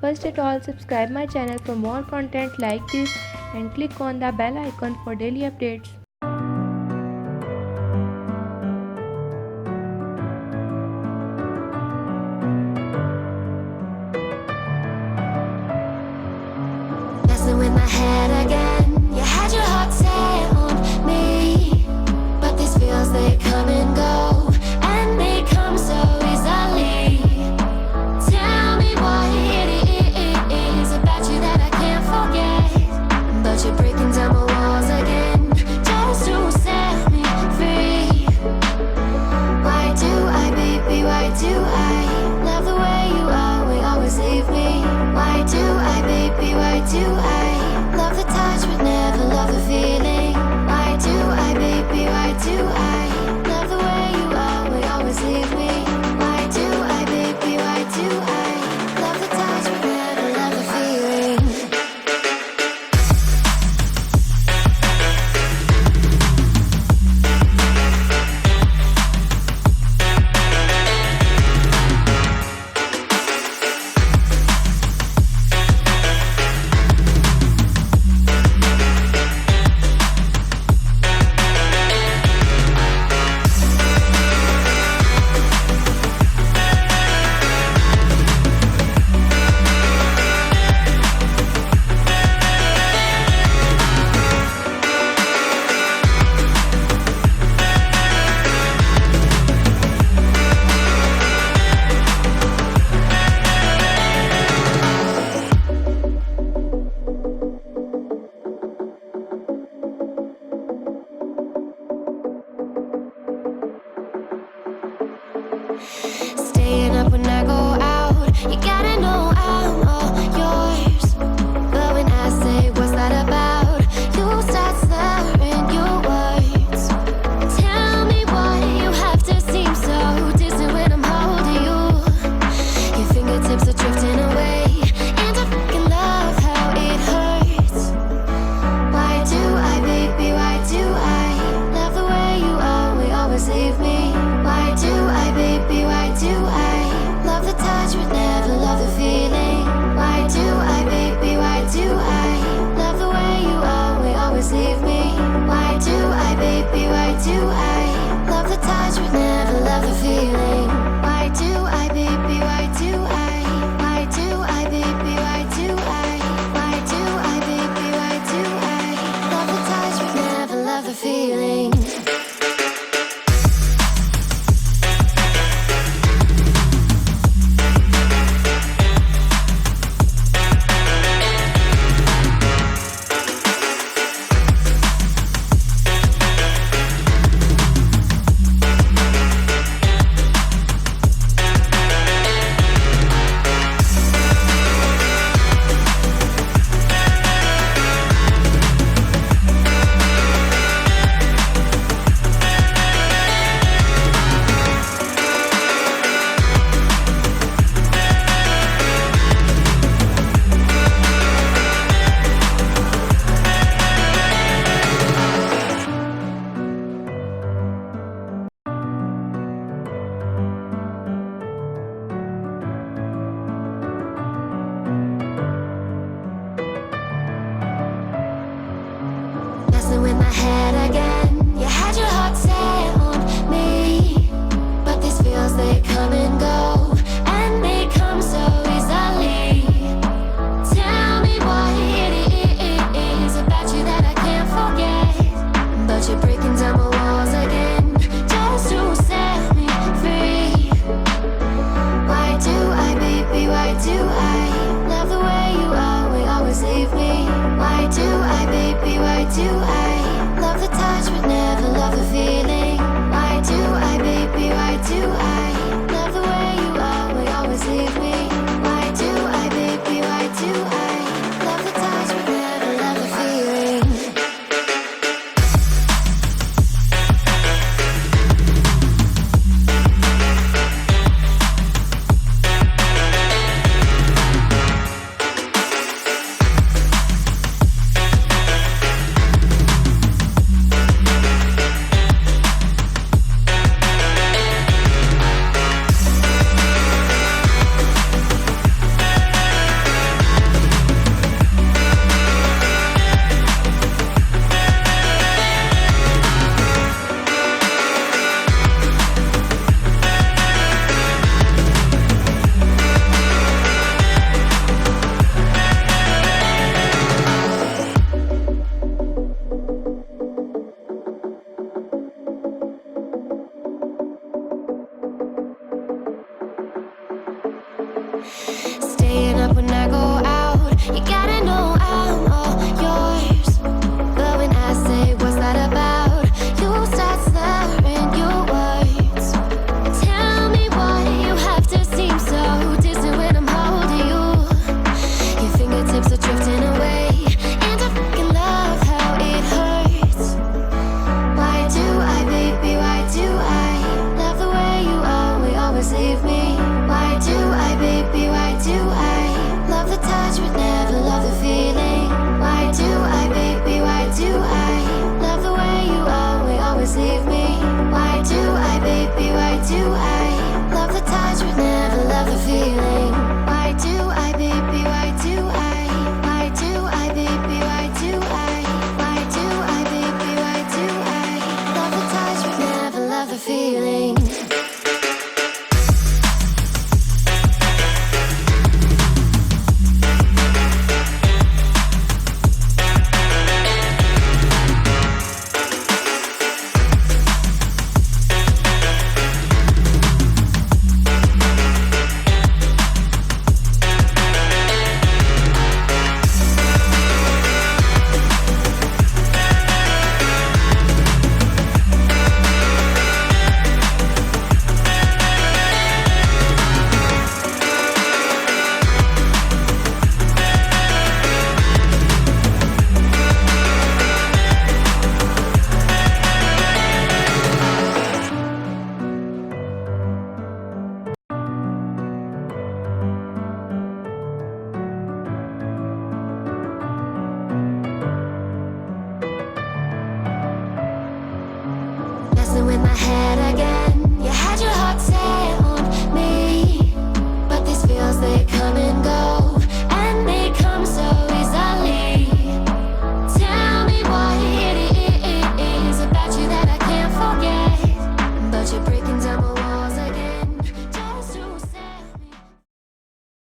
first at all, subscribe my channel for more content like this and click on the bell icon for daily updates. Messing with my head again. You had your heart set on me, but these feels, they come and go, and they come so easily. Tell me what it is about you that I can't forget, but you're breaking down my walls again just to set me free. Why do I, baby, why do I love the way you always leave me? Why do I, baby, why do I love the touch but never love the feeling? Why do I, baby, why do I love the way you always leave me? Why do I, baby, why do I love the touch but never love the feeling? Staying up when I go out, you gotta know I'm all yours. But when I say what's that about, you start slurring your words. Tell me why you have to seem so distant when I'm holding you. Your fingertips are drifting away, and I fucking love how it hurts. Why do I, baby, why do I love the way you always leave me? Why do I, baby, why do I love the touch but never love the feeling? Why do I, baby, why do I love the way you always leave me? Why do I, baby, why do I love the touch but never love the feeling? Why do I, baby, why do I baby, why do I baby, why do I love the touch but never love the feeling? Messing with my head